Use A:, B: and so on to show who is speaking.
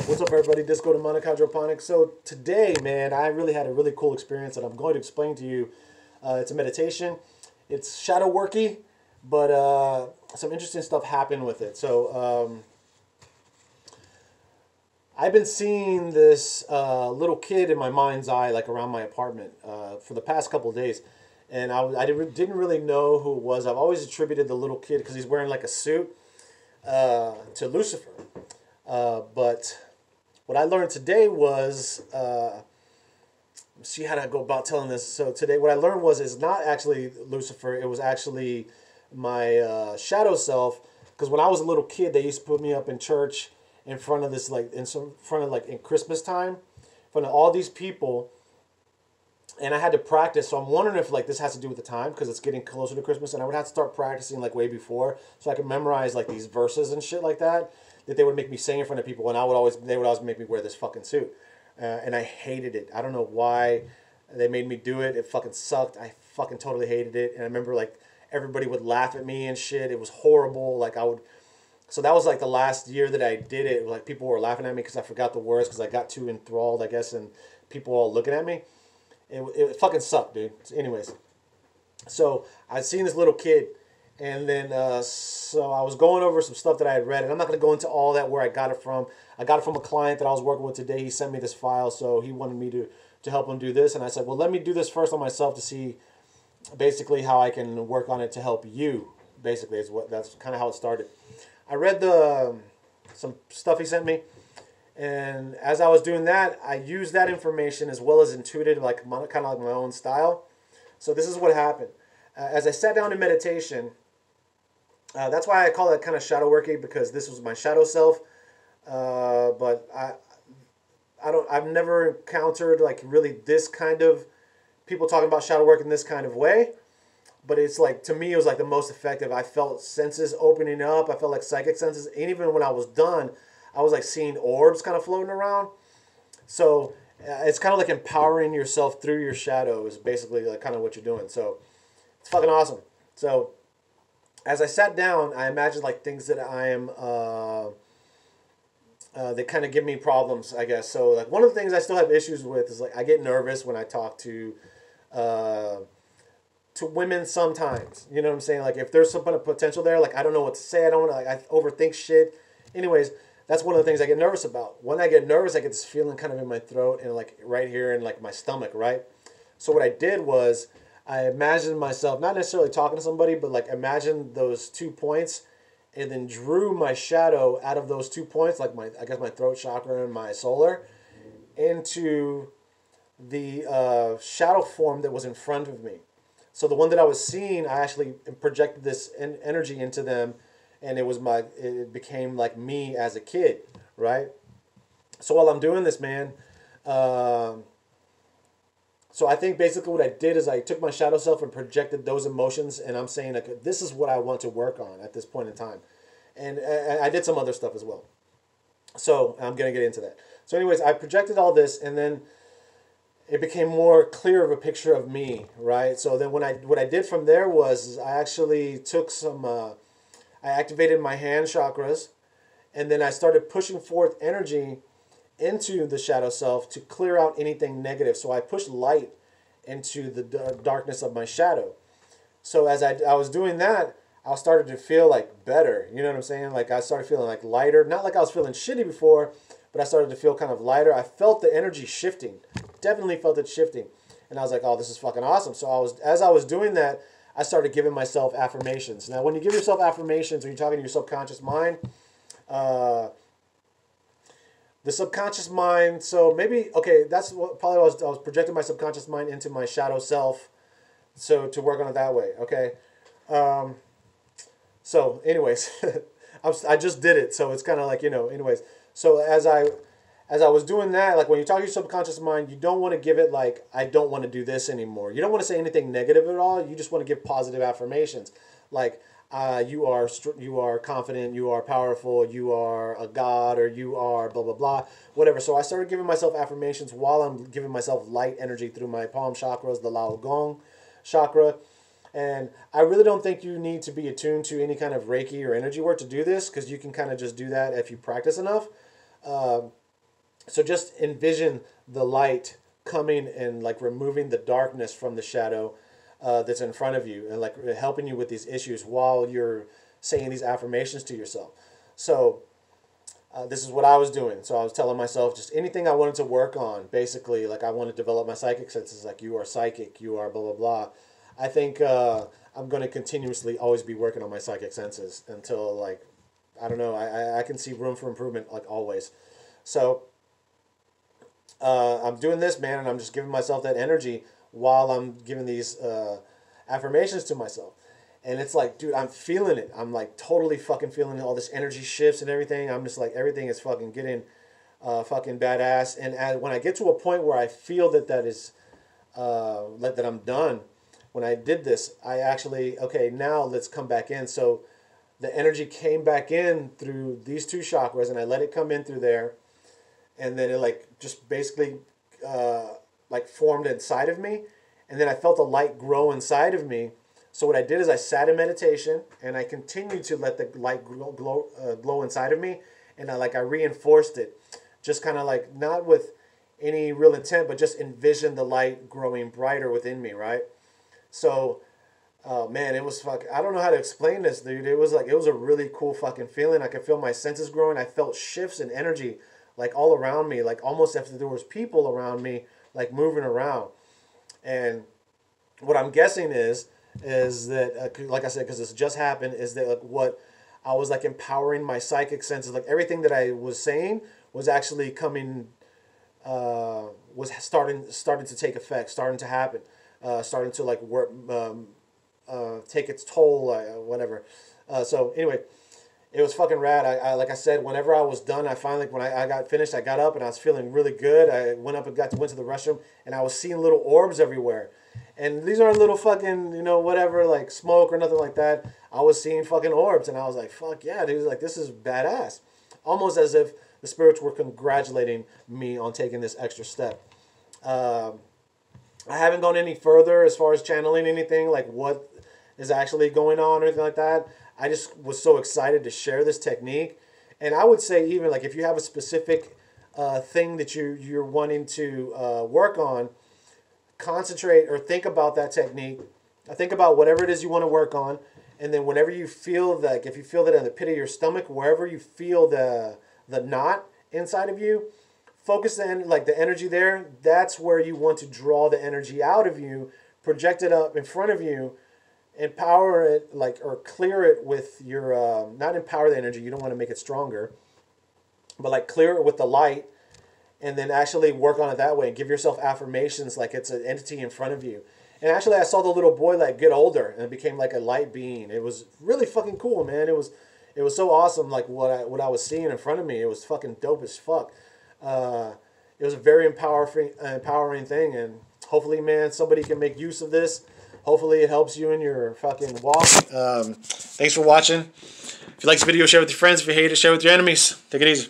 A: What's up, everybody? Disco Demonic Hydroponics. So today, man, I really had a really cool experience that I'm going to explain to you. It's a meditation. It's shadow worky, but some interesting stuff happened with it. So I've been seeing this little kid in my mind's eye, like around my apartment, for the past couple of days, and I didn't really know who it was. I've always attributed the little kid because he's wearing like a suit to Lucifer, but what I learned today was, see how to go about telling this. So today, what I learned was it's not actually Lucifer. It was actually my shadow self. Because when I was a little kid, they used to put me up in church in front of this, like in Christmas time, in front of all these people, and I had to practice. So I'm wondering if like this has to do with the time because it's getting closer to Christmas, and I would have to start practicing like way before so I could memorize like these verses and shit like that they would make me sing in front of people, and they would always make me wear this fucking suit, and I hated it. I don't know why they made me do it. It fucking sucked. I fucking totally hated it, and I remember like everybody would laugh at me and shit. It was horrible. Like I would. So that was like the last year that I did it. Like people were laughing at me because I forgot the words because I got too enthralled, I guess, and people all looking at me. It fucking sucked, dude. Anyways, so I'd seen this little kid, and then so I was going over some stuff that I had read, and I'm not going to go into all that where I got it from. I got it from a client that I was working with today. He sent me this file, so he wanted me to help him do this, and I said, well, let me do this first on myself to see basically how I can work on it to help you. Basically, that's kind of how it started. I read some stuff he sent me, and as I was doing that, I used that information as well as intuited, like kind of like my own style. So this is what happened. As I sat down in meditation, that's why I call it kind of shadow working, because this was my shadow self. But I've never encountered like really this kind of people talking about shadow work in this kind of way. But it's like, to me, it was like the most effective. I felt senses opening up. I felt like psychic senses. And even when I was done, I was like seeing orbs kind of floating around. So it's kind of like empowering yourself through your shadow is basically like kind of what you're doing. So it's fucking awesome. So as I sat down, I imagined like things that I am, that kind of give me problems, I guess. So like one of the things I still have issues with is like I get nervous when I talk to women sometimes. You know what I'm saying? Like if there's some kind of potential there, like I don't know what to say. I don't want to, like I overthink shit. Anyways, that's one of the things I get nervous about. When I get nervous, I get this feeling kind of in my throat and like right here in like my stomach, right? So what I did was I imagined myself, not necessarily talking to somebody, but like imagine those 2 points and then drew my shadow out of those 2 points, like I guess my throat chakra and my solar, into the shadow form that was in front of me. So the one that I was seeing, I actually projected this energy into them, and it became like me as a kid, right? So while I'm doing this, man, so I think basically what I did is I took my shadow self and projected those emotions, and I'm saying like this is what I want to work on at this point in time, and I did some other stuff as well. So I'm gonna get into that. So anyways, I projected all this, and then it became more clear of a picture of me, right? So then what I did from there was I actually took some, I activated my hand chakras, and then I started pushing forth energy into the shadow self to clear out anything negative. So I pushed light into the darkness of my shadow. So as I was doing that, I started to feel like better. You know what I'm saying? Like I started feeling like lighter. Not like I was feeling shitty before, but I started to feel kind of lighter. I felt the energy shifting. Definitely felt it shifting. And I was like, oh, this is fucking awesome. So as I was doing that, I started giving myself affirmations. Now, when you give yourself affirmations, when you're talking to your subconscious mind, the subconscious mind, so maybe, okay, that's what probably I was projecting my subconscious mind into my shadow self, so to work on it that way, okay? So anyways, I just did it, so it's kind of like, anyways. So as I was doing that, like when you talk to your subconscious mind, you don't want to give it like, I don't want to do this anymore. You don't want to say anything negative at all. You just want to give positive affirmations. Like, you are confident, you are powerful, you are a god, or you are blah, blah, blah, whatever. So I started giving myself affirmations while I'm giving myself light energy through my palm chakras, the Lao Gong chakra. And I really don't think you need to be attuned to any kind of Reiki or energy work to do this, because you can kind of just do that if you practice enough. So just envision the light coming and like removing the darkness from the shadow that's in front of you, and like helping you with these issues while you're saying these affirmations to yourself. So this is what I was doing. So I was telling myself just anything I wanted to work on. Basically, like I want to develop my psychic senses. Like you are psychic, you are blah blah blah. I think I'm going to continuously always be working on my psychic senses until like I don't know. I can see room for improvement like always. So I'm doing this, man, and I'm just giving myself that energy while I'm giving these affirmations to myself. And it's like, dude, I'm feeling it. I'm like totally fucking feeling all this energy shifts and everything. I'm just like, everything is fucking getting fucking badass. And when I get to a point where I feel that that is, that I'm done, when I did this, I actually, okay, now let's come back in. So the energy came back in through these two chakras, and I let it come in through there. And then it like just basically like formed inside of me. And then I felt a light grow inside of me. So what I did is I sat in meditation, and I continued to let the light glow inside of me, and I reinforced it, just kind of like not with any real intent, but just envision the light growing brighter within me, right? So, man, it was fucking. I don't know how to explain this, dude. It was a really cool fucking feeling. I could feel my senses growing. I felt shifts in energy, like all around me, like almost as if there was people around me, like moving around, and what I'm guessing is that like I said, because this just happened, is that like what I was like empowering my psychic senses, like everything that I was saying was actually coming, was starting to take effect, starting to happen, starting to like work, take its toll, whatever. So anyway, it was fucking rad. I like I said, whenever I was done, I finally, when I got finished, I got up and I was feeling really good. I went up and went to the restroom, and I was seeing little orbs everywhere. And these aren't little fucking, whatever, like smoke or nothing like that. I was seeing fucking orbs, and I was like, fuck yeah, dude, like this is badass. Almost as if the spirits were congratulating me on taking this extra step. I haven't gone any further as far as channeling anything, like what is actually going on or anything like that. I just was so excited to share this technique. And I would say even like if you have a specific thing that you're wanting to work on, concentrate or think about that technique. Think about whatever it is you want to work on, and then whenever you feel that, if you feel that in the pit of your stomach, wherever you feel the knot inside of you, focus the energy there. That's where you want to draw the energy out of you, project it up in front of you, empower it or clear it with your not empower the energy. You don't want to make it stronger, but like clear it with the light. And then actually work on it that way and give yourself affirmations like it's an entity in front of you. And actually I saw the little boy like get older and it became like a light being. It was really fucking cool, man. It was so awesome, like what I was seeing in front of me. It was fucking dope as fuck. It was a very empowering thing, and hopefully, man, somebody can make use of this. Hopefully it helps you in your fucking walk. Thanks for watching. If you like this video, share it with your friends. If you hate it, share it with your enemies. Take it easy.